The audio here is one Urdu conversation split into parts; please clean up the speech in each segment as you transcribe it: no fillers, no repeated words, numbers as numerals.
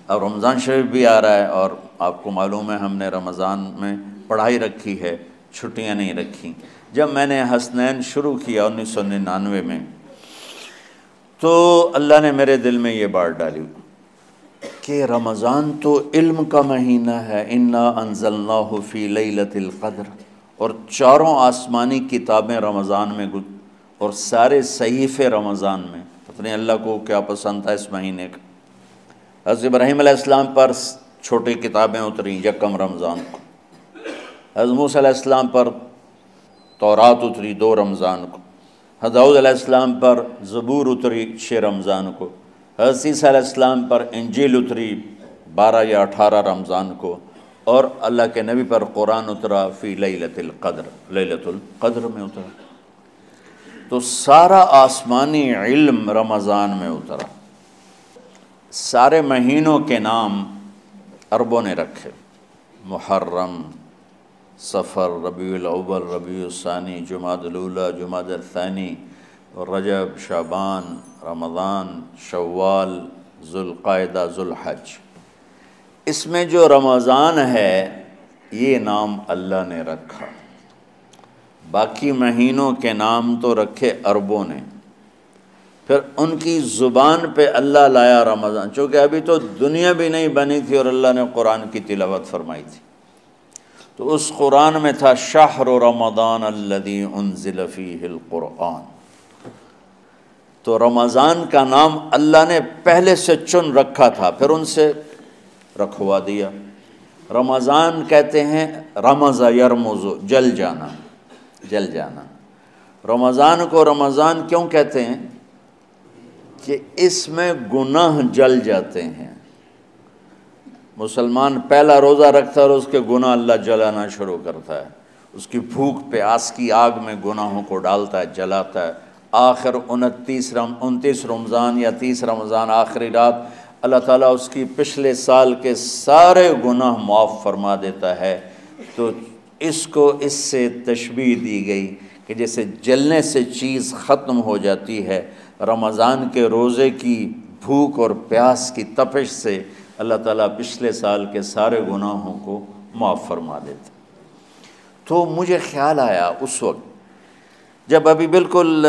اب رمضان شریف بھی آ رہا ہے، اور آپ کو معلوم ہے ہم نے رمضان میں پڑھائی رکھی ہے، چھٹیاں نہیں رکھی۔ جب میں نے حسنین شروع کیا 1999 میں، تو اللہ نے میرے دل میں یہ بات ڈالی کہ رمضان تو علم کا مہینہ ہے، انا انزلناہ فی لیلۃ القدر، اور چاروں آسمانی کتابیں رمضان میں اور سارے صحیفے رمضان میں۔ پتہ نہیں اللہ کو کیا پسند تھا اس مہینے کا۔ حضرت ابراہیم علیہ السلام پر چھوٹی کتابیں اتریں یکم رمضان کو، حضرت موسیٰ علیہ السلام پر تورات اتری 2 رمضان کو، حضرت داؤد علیہ السلام پر زبور اتری 6 رمضان کو، حضرت عیسیٰ علیہ السلام پر انجیل اتری 12 یا 18 رمضان کو، اور اللہ کے نبی پر قرآن اترا فی لیلۃ القدر، لیلۃ القدر میں اترا۔ تو سارا آسمانی علم رمضان میں اترا۔ سارے مہینوں کے نام عربوں نے رکھے، محرم، صفر، ربیع الاول، ربیع الثانی، جمادی الاولیٰ، جمادی الثانی، رجب، شعبان، رمضان، شوال، ذوالقعدہ، ذوالحج۔ اس میں جو رمضان ہے یہ نام اللہ نے رکھا، باقی مہینوں کے نام تو رکھے عربوں نے۔ پھر ان کی زبان پہ اللہ لایا رمضان، چونکہ ابھی تو دنیا بھی نہیں بنی تھی اور اللہ نے قرآن کی تلاوت فرمائی تھی، تو اس قرآن میں تھا شہر رمضان الذی انزل فیہ القرآن۔ تو رمضان کا نام اللہ نے پہلے سے چن رکھا تھا، پھر ان سے رکھوا دیا۔ رمضان کہتے ہیں رمض یرمز، جل جانا، جل جانا۔ رمضان کو رمضان کیوں کہتے ہیں؟ کہ اس میں گناہ جل جاتے ہیں۔ مسلمان پہلا روزہ رکھتا ہے اور اس کے گناہ اللہ جلانا شروع کرتا ہے، اس کی بھوک پیاس کی آگ میں گناہوں کو ڈالتا ہے، جلاتا ہے۔ آخر 29 رمضان یا 30 رمضان آخری رات اللہ تعالیٰ اس کی پچھلے سال کے سارے گناہ معاف فرما دیتا ہے۔ تو اس کو اس سے تشبیہ دی گئی کہ جیسے جلنے سے چیز ختم ہو جاتی ہے، رمضان کے روزے کی بھوک اور پیاس کی تپش سے اللہ تعالیٰ پچھلے سال کے سارے گناہوں کو معاف فرما دیتا۔ تو مجھے خیال آیا اس وقت جب ابھی بالکل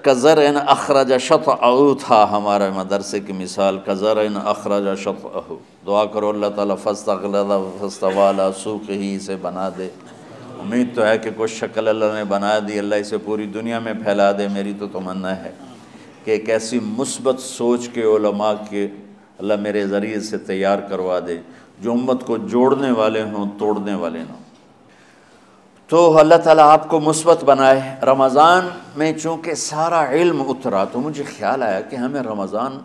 کزرع اخرج شطأہ تھا، ہمارے مدرسے کی مثال کزرع اخرج شطأہ، دعا کرو اللہ تعالیٰ فاستغلظ فاستوی علی سوقہ سے بنا دے۔ امید تو ہے کہ کچھ شکل اللہ نے بنا دی، اللہ اسے پوری دنیا میں پھیلا دے۔ میری تو تمنا ہے کہ ایک ایسی مثبت سوچ کے علماء کے اللہ میرے ذریعے سے تیار کروا دے جو امت کو جوڑنے والے ہوں، توڑنے والے نہ ہوں۔ تو اللہ تعالیٰ آپ کو مثبت بنائے۔ رمضان میں چونکہ سارا علم اترا تو مجھے خیال آیا کہ ہمیں رمضان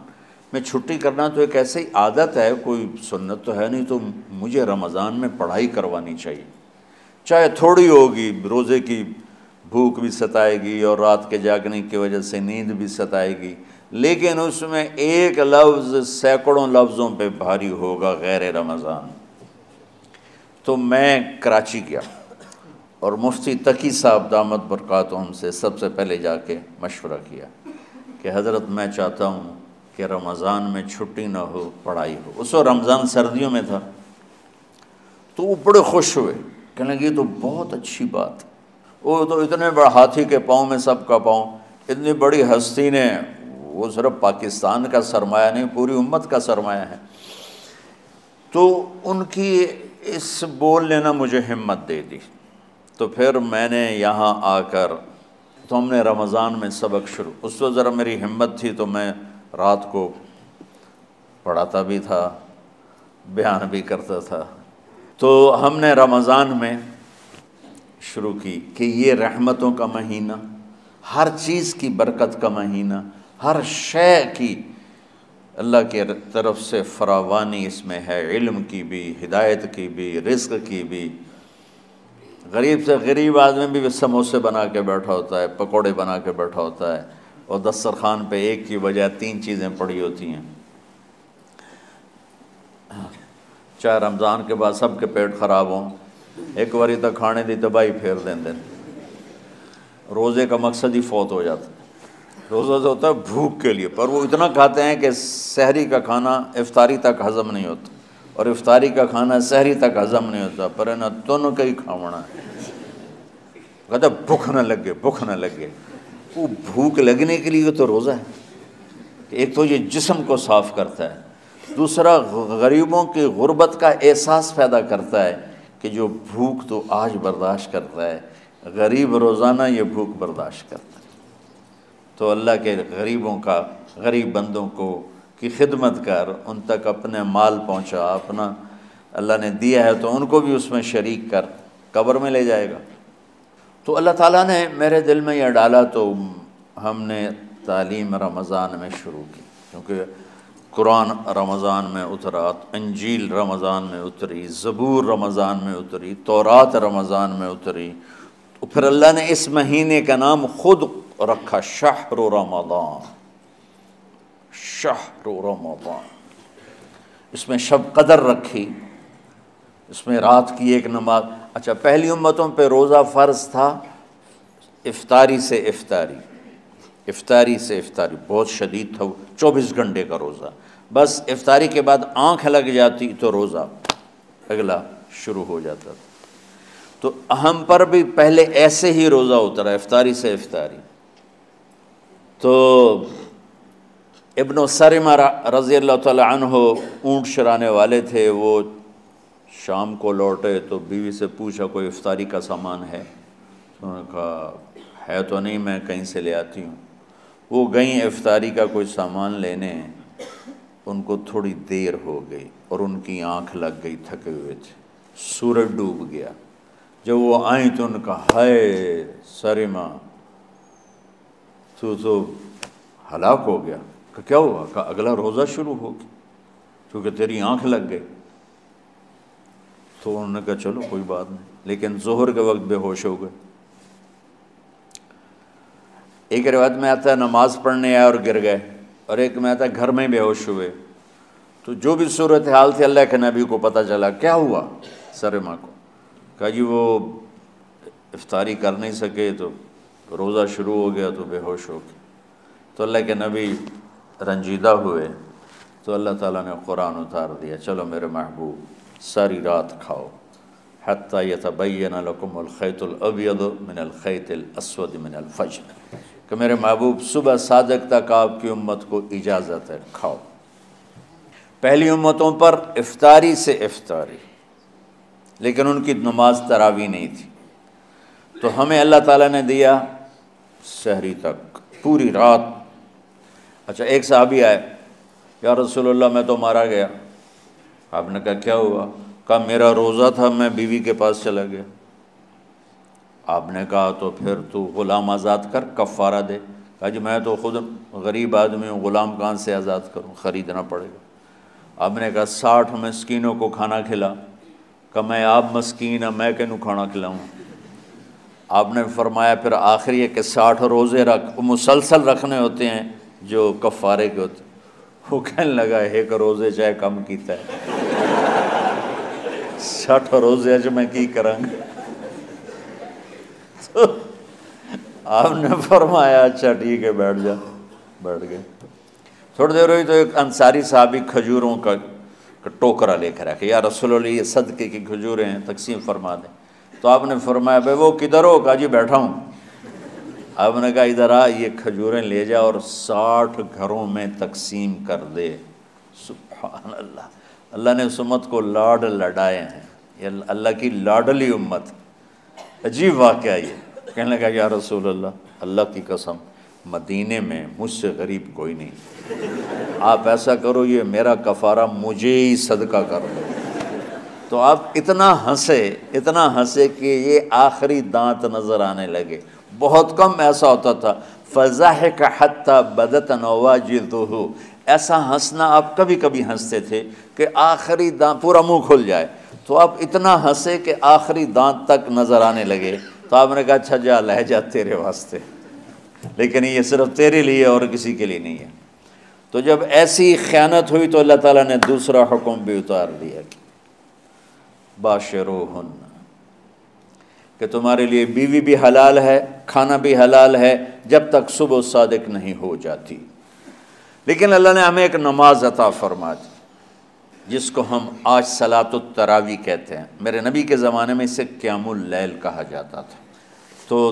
میں چھٹی کرنا تو ایک ایسی عادت ہے، کوئی سنت تو ہے نہیں، تو مجھے رمضان میں پڑھائی کروانی چاہیے، چاہے تھوڑی ہوگی، روزے کی بھوک بھی ستائے گی اور رات کے جاگنے کی وجہ سے نیند بھی ستائے گی، لیکن اس میں ایک لفظ سینکڑوں لفظوں پہ بھاری ہوگا، غیر رمضان۔ تو میں کراچی گیا اور مفتی تقی صاحب دامت برکاتہم سے سب سے پہلے جا کے مشورہ کیا کہ حضرت میں چاہتا ہوں کہ رمضان میں چھٹی نہ ہو، پڑھائی ہو۔ اس وقت رمضان سردیوں میں تھا، تو وہ بڑے خوش ہوئے، کہنے لگے یہ تو بہت اچھی بات۔ وہ تو اتنے بڑے ہاتھی کے پاؤں میں سب کا پاؤں، اتنی بڑی ہستی نے، وہ صرف پاکستان کا سرمایہ نہیں پوری امت کا سرمایہ ہے۔ تو ان کی اس بولنے نے مجھے ہمت دے دی۔ تو پھر میں نے یہاں آ کر تو ہم نے رمضان میں سبق شروع، اس وقت ذرا میری ہمت تھی تو میں رات کو پڑھاتا بھی تھا، بیان بھی کرتا تھا۔ تو ہم نے رمضان میں شروع کی کہ یہ رحمتوں کا مہینہ، ہر چیز کی برکت کا مہینہ، ہر شے کی اللہ کی طرف سے فراوانی اس میں ہے، علم کی بھی، ہدایت کی بھی، رزق کی بھی۔ غریب سے غریب آدمی بھی سموسے بنا کے بیٹھا ہوتا ہے، پکوڑے بنا کے بیٹھا ہوتا ہے، اور دسترخوان پہ ایک کی بجائے 3 چیزیں پڑی ہوتی ہیں۔ چاہے رمضان کے بعد سب کے پیٹ خراب ہوں، ایک باری تو کھانے دی تباہی پھیر دیں، روزے کا مقصد ہی فوت ہو جاتا ہے۔ روزہ تو ہوتا ہے بھوک کے لیے، پر وہ اتنا کھاتے ہیں کہ سحری کا کھانا افطاری تک ہضم نہیں ہوتا، اور افطاری کا کھانا سحری تک ہضم نہیں ہوتا، پر ہے نا دونوں کا ہی کھاونا ہے۔ کہتا بھوک نہ لگے، بھوک نہ لگے۔ وہ بھوک لگنے کے لیے تو روزہ ہے کہ ایک تو یہ جسم کو صاف کرتا ہے، دوسرا غریبوں کی غربت کا احساس پیدا کرتا ہے کہ جو بھوک تو آج برداشت کرتا ہے، غریب روزانہ یہ بھوک برداشت کرتا ہے۔ تو اللہ کے غریبوں کا، غریب بندوں کو کی خدمت کر، ان تک اپنے مال پہنچا، اپنا اللہ نے دیا ہے تو ان کو بھی اس میں شریک کر، قبر میں لے جائے گا۔ تو اللہ تعالیٰ نے میرے دل میں یہ ڈالا تو ہم نے تعلیم رمضان میں شروع کی، کیونکہ قرآن رمضان میں اترا، انجیل رمضان میں اتری، زبور رمضان میں اتری، تورات رمضان میں اتری، تو پھر اللہ نے اس مہینے کا نام خود رکھا شہر رمضان، شہر رمضان۔ اس میں شب قدر رکھی، اس میں رات کی ایک نماز۔ اچھا، پہلی امتوں پہ روزہ فرض تھا افطاری سے افطاری، افطاری سے افطاری، بہت شدید تھا وہ، 24 گھنٹے کا روزہ۔ بس افطاری کے بعد آنکھ لگ جاتی تو روزہ اگلا شروع ہو جاتا تھا۔ تو ہم پر بھی پہلے ایسے ہی روزہ اترا، افطاری سے افطاری۔ تو ابن سرمہ رضی اللہ تعالی عنہ اونٹ چرانے والے تھے، وہ شام کو لوٹے تو بیوی سے پوچھا کوئی افطاری کا سامان ہے؟ انہوں نے کہا ہے تو نہیں، میں کہیں سے لے آتی ہوں۔ وہ گئیں افطاری کا کوئی سامان لینے، ان کو تھوڑی دیر ہو گئی اور ان کی آنکھ لگ گئی، تھکے ہوئے تھے، سورج ڈوب گیا۔ جب وہ آئیں تو ان کا ہائے سرمہ تو ہلاک ہو گیا۔ کہ کیا ہوا؟ کہ اگلا روزہ شروع ہو گیا کیونکہ تیری آنکھ لگ گئی۔ تو انہوں نے کہا چلو کوئی بات نہیں، لیکن ظہر کے وقت بے ہوش ہو گئے۔ ایک روایت میں آتا ہے نماز پڑھنے آئے اور گر گئے، اور ایک میں آتا ہے گھر میں بے ہوش ہوئے۔ تو جو بھی صورتحال تھی اللہ کے نبی کو پتہ چلا۔ کیا ہوا سرمہ کو؟ کہا جی وہ افطاری کر نہیں سکے تو روزہ شروع ہو گیا تو بے ہوش ہو گئے۔ تو اللہ کے نبی رنجیدہ ہوئے، تو اللہ تعالیٰ نے قرآن اتار دیا، چلو میرے محبوب ساری رات کھاؤ، حتی یتبین لکم الخیط الابیض من الخیط الاسود من الفجر، کہ میرے محبوب صبح صادق تک آپ کی امت کو اجازت ہے، کھاؤ۔ پہلی امتوں پر افطاری سے افطاری، لیکن ان کی نماز تراویح نہیں تھی۔ تو ہمیں اللہ تعالیٰ نے دیا سحری تک، پوری رات۔ اچھا، ایک صحابی آئے، یا رسول اللہ میں تو مارا گیا۔ آپ نے کہا کیا ہوا؟ کہا میرا روزہ تھا، میں بیوی کے پاس چلا گیا۔ آپ نے کہا تو پھر تو غلام آزاد کر، کفارہ دے۔ کہا جی میں تو خود غریب آدمی ہوں، غلام کہاں سے آزاد کروں، خریدنا پڑے گا۔ آپ نے کہا 60 مسکینوں کو کھانا کھلا۔ کہ میں آپ مسکین ہیں، میں کینوں کھانا کھلاؤں؟ آپ نے فرمایا پھر آخری ہے کہ 60 روزے رکھ، مسلسل رکھنے ہوتے ہیں جو کفارے کے ہوتے ہیں۔ وہ کہنے لگا ایک روزے چاہے کم کیتا ہے، 60 روزے اج میں کی کروں گا؟ تو آپ نے فرمایا اچھا ٹھیک ہے بیٹھ جا، بیٹھ گئے۔ تھوڑی دیر ہوئی تو ایک انصاری صحابی کھجوروں کا ٹوکرا لے کر آیا، یا رسول اللہ یہ صدقے کی کھجوریں ہیں، تقسیم فرما دیں۔ تو آپ نے فرمایا بھائی وہ کدھر ہو؟ کہا جی بیٹھا ہوں۔ آپ نے کہا ادھر آ، یہ کھجوریں لے جا اور 60 گھروں میں تقسیم کر دے۔ سبحان اللہ، اللہ نے اس امت کو لاڈ لڈائے ہیں، یہ اللہ کی لاڈلی امت۔ عجیب واقعہ یہ، کہنے لگا یا رسول اللہ، اللہ کی قسم مدینے میں مجھ سے غریب کوئی نہیں، آپ ایسا کرو یہ میرا کفارہ مجھے ہی صدقہ کر دو۔ تو آپ اتنا ہنسے کہ یہ آخری دانت نظر آنے لگے۔ بہت کم ایسا ہوتا تھا، فَضَحِكَ حَتَّى بَدَتْ نَوَاجِذُهُ، ایسا ہنسنا آپ کبھی کبھی ہنستے تھے کہ آخری دانت پورا منہ کھل جائے، تو آپ اتنا ہنسے کہ آخری دانت تک نظر آنے لگے۔ تو آپ نے کہا اچھا جا لے جا تیرے واسطے، لیکن یہ صرف تیرے لیے اور کسی کے لیے نہیں ہے۔ تو جب ایسی خیانت ہوئی تو اللہ تعالیٰ نے دوسرا حکم بھی اتار دیا، باشروہن، کہ تمہارے لیے بیوی بھی حلال ہے، کھانا بھی حلال ہے جب تک صبح صادق نہیں ہو جاتی۔ لیکن اللہ نے ہمیں ایک نماز عطا فرما دی جس کو ہم آج صلاۃ التراویح کہتے ہیں۔ میرے نبی کے زمانے میں اسے قیام اللیل کہا جاتا تھا۔ تو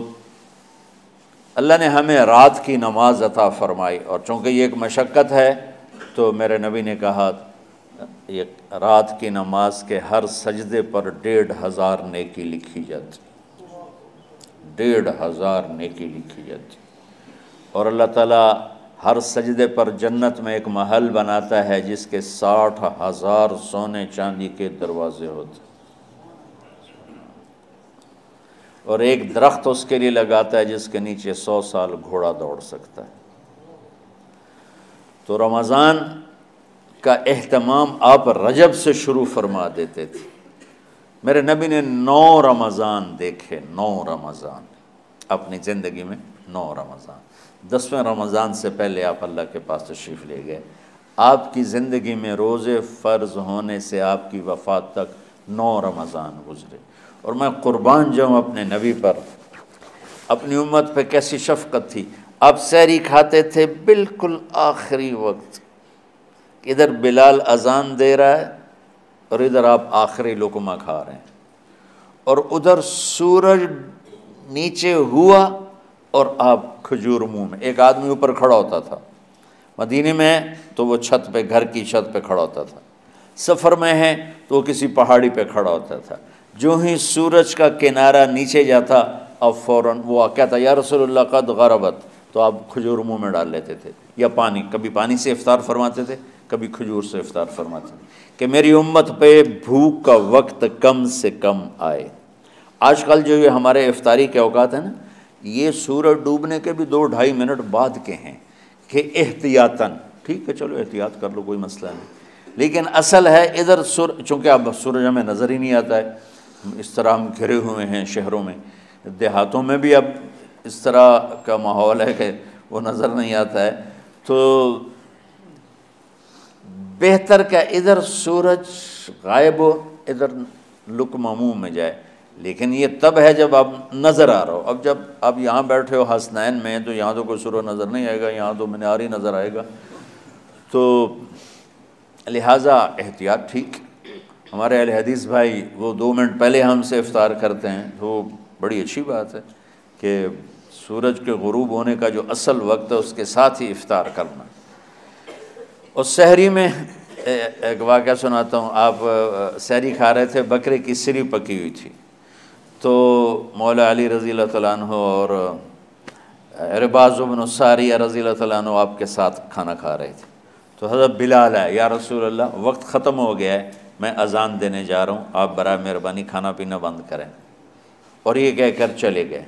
اللہ نے ہمیں رات کی نماز عطا فرمائی، اور چونکہ یہ ایک مشقت ہے تو میرے نبی نے کہا یہ رات کی نماز کے ہر سجدے پر 1500 نیکی لکھی جاتی، 1500 نیکی لکھی جاتی، اور اللہ تعالیٰ ہر سجدے پر جنت میں ایک محل بناتا ہے جس کے 60,000 سونے چاندی کے دروازے ہوتے ہیں، اور ایک درخت اس کے لیے لگاتا ہے جس کے نیچے 100 سال گھوڑا دوڑ سکتا ہے۔ تو رمضان کا اہتمام آپ رجب سے شروع فرما دیتے تھے۔ میرے نبی نے 9 رمضان دیکھے، 9 رمضان اپنی زندگی میں، 9 رمضان۔ 10ویں رمضان سے پہلے آپ اللہ کے پاس تشریف لے گئے۔ آپ کی زندگی میں روزے فرض ہونے سے آپ کی وفات تک 9 رمضان گزرے، اور میں قربان جاؤں اپنے نبی پر، اپنی امت پہ کیسی شفقت تھی۔ آپ سحری کھاتے تھے بالکل آخری وقت، ادھر بلال اذان دے رہا ہے اور ادھر آپ آخری لقمہ کھا رہے ہیں، اور ادھر سورج نیچے ہوا اور آپ کھجور منہ میں۔ ایک آدمی اوپر کھڑا ہوتا تھا مدینے میں تو وہ چھت پہ، گھر کی چھت پہ کھڑا ہوتا تھا، سفر میں ہے تو وہ کسی پہاڑی پہ کھڑا ہوتا تھا۔ جو ہی سورج کا کنارہ نیچے جاتا اب فوراً وہ کہتا یا رسول اللہ قد غربت، تو آپ کھجور منہ میں ڈال لیتے تھے، یا پانی، کبھی پانی سے افطار فرماتے تھے، کبھی کھجور سے افطار فرماتے تھے، کہ میری امت پہ بھوک کا وقت کم سے کم آئے۔ آج کل جو یہ ہمارے افطاری کے اوقات ہیں نا، یہ سورج ڈوبنے کے بھی 2-2.5 منٹ بعد کے ہیں کہ احتیاطاً، ٹھیک ہے چلو احتیاط کر لو، کوئی مسئلہ نہیں، لیکن اصل ہے ادھر چونکہ اب سورج ہمیں نظر ہی نہیں آتا ہے، اس طرح ہم گھرے ہوئے ہیں شہروں میں، دیہاتوں میں بھی اب اس طرح کا ماحول ہے کہ وہ نظر نہیں آتا ہے، تو بہتر کہ ادھر سورج غائب ہو، ادھر لقمہ منہ میں جائے۔ لیکن یہ تب ہے جب آپ نظر آ رہا ہو۔ اب جب آپ یہاں بیٹھے ہو حسنین میں تو یہاں تو کوئی سورج نظر نہیں آئے گا، یہاں تو منار ہی نظر آئے گا، تو لہٰذا احتیاط ٹھیک۔ ہمارے اہل حدیث بھائی وہ 2 منٹ پہلے ہم سے افطار کرتے ہیں، تو بڑی اچھی بات ہے کہ سورج کے غروب ہونے کا جو اصل وقت ہے اس کے ساتھ ہی افطار کرنا۔ اور سحری میں ایک واقعہ سناتا ہوں، آپ سحری کھا رہے تھے، بکرے کی سری پکی ہوئی تھی، تو مولا علی رضی اللہ تعالیٰ عنہ اور عرباض بن ساریہ رضی اللہ تعالیٰ عنہ آپ کے ساتھ کھانا کھا رہے تھے، تو حضرت بلال ہے، یا رسول اللہ وقت ختم ہو گیا ہے، میں اذان دینے جا رہا ہوں، آپ برائے مہربانی کھانا پینا بند کریں، اور یہ کہہ کر چلے گئے۔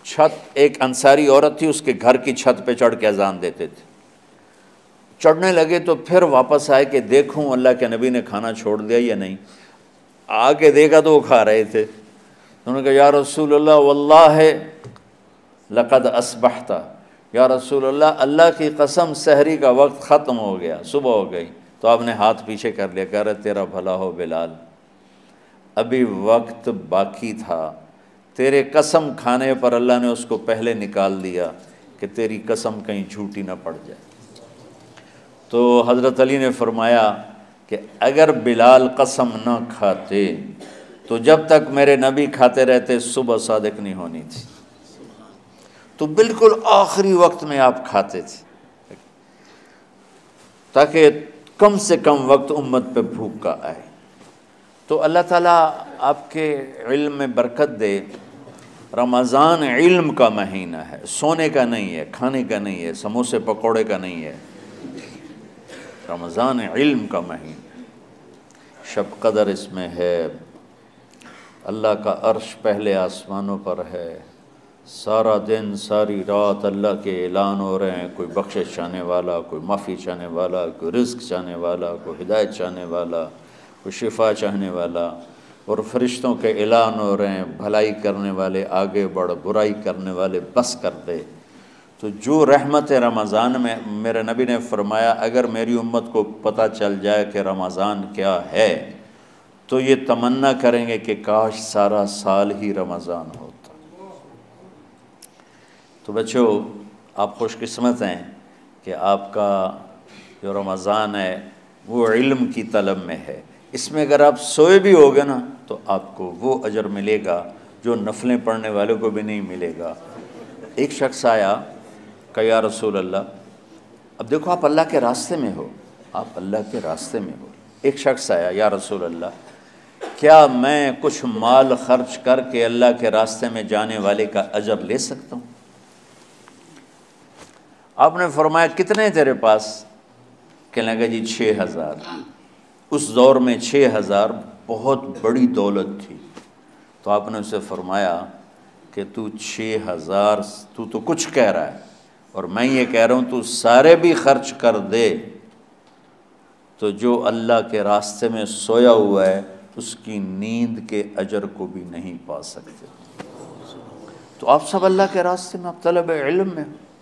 چھت، ایک انصاری عورت تھی، اس کے گھر کی چھت پہ چڑھ کے اذان دیتے تھے، چڑھنے لگے تو پھر واپس آئے کہ دیکھوں اللہ کے نبی نے کھانا چھوڑ دیا یا نہیں، آگے دیکھا تو وہ کھا رہے تھے۔ انہوں نے کہا یا رسول اللہ واللہ لقد اصبحت، یا رسول اللہ اللہ کی قسم سحری کا وقت ختم ہو گیا، صبح ہو گئی۔ تو آپ نے ہاتھ پیچھے کر لیا، کہہ رہے تیرا بھلا ہو بلال، ابھی وقت باقی تھا، تیرے قسم کھانے پر اللہ نے اس کو پہلے نکال دیا کہ تیری قسم کہیں جھوٹی نہ پڑ جائے۔ تو حضرت علی نے فرمایا کہ اگر بلال قسم نہ کھاتے تو جب تک میرے نبی کھاتے رہتے صبح صادق نہیں ہونی تھی، تو بالکل آخری وقت میں آپ کھاتے تھے تاکہ کم سے کم وقت امت پہ بھوک کا آئے۔ تو اللہ تعالیٰ آپ کے علم میں برکت دے۔ رمضان علم کا مہینہ ہے، سونے کا نہیں ہے، کھانے کا نہیں ہے، سموسے پکوڑے کا نہیں ہے، رمضان علم کا مہینہ، شب قدر اس میں ہے، اللہ کا عرش پہلے آسمانوں پر ہے، سارا دن ساری رات اللہ کے اعلان ہو رہے ہیں، کوئی بخشش چاہنے والا، کوئی معافی چاہنے والا، کوئی رزق چاہنے والا، کوئی ہدایت چاہنے والا، کوئی شفا چاہنے والا، اور فرشتوں کے اعلان ہو رہے ہیں، بھلائی کرنے والے آگے بڑھ، برائی کرنے والے بس کر دے۔ تو جو رحمت رمضان میں، میرے نبی نے فرمایا اگر میری امت کو پتہ چل جائے کہ رمضان کیا ہے تو یہ تمنا کریں گے کہ کاش سارا سال ہی رمضان ہوتا۔ تو بچوں، آپ خوش قسمت ہیں کہ آپ کا جو رمضان ہے وہ علم کی طلب میں ہے۔ اس میں اگر آپ سوئے بھی ہوگے نا تو آپ کو وہ اجر ملے گا جو نفلیں پڑھنے والوں کو بھی نہیں ملے گا۔ ایک شخص آیا کہ یا رسول اللہ، اب دیکھو آپ اللہ کے راستے میں ہو، آپ اللہ کے راستے میں ہو۔ ایک شخص آیا، یا رسول اللہ، کیا میں کچھ مال خرچ کر کے اللہ کے راستے میں جانے والے کا اجر لے سکتا ہوں؟ آپ نے فرمایا کتنے تیرے پاس؟ کہنے لگا جی 6000۔ اس دور میں 6000 بہت بڑی دولت تھی۔ تو آپ نے اسے فرمایا کہ تو 6000 تو کچھ کہہ رہا ہے اور میں یہ کہہ رہا ہوں تو سارے بھی خرچ کر دے تو جو اللہ کے راستے میں سویا ہوا ہے اس کی نیند کے اجر کو بھی نہیں پا سکتے۔ تو آپ سب اللہ کے راستے میں، آپ طلب علم میں ہو۔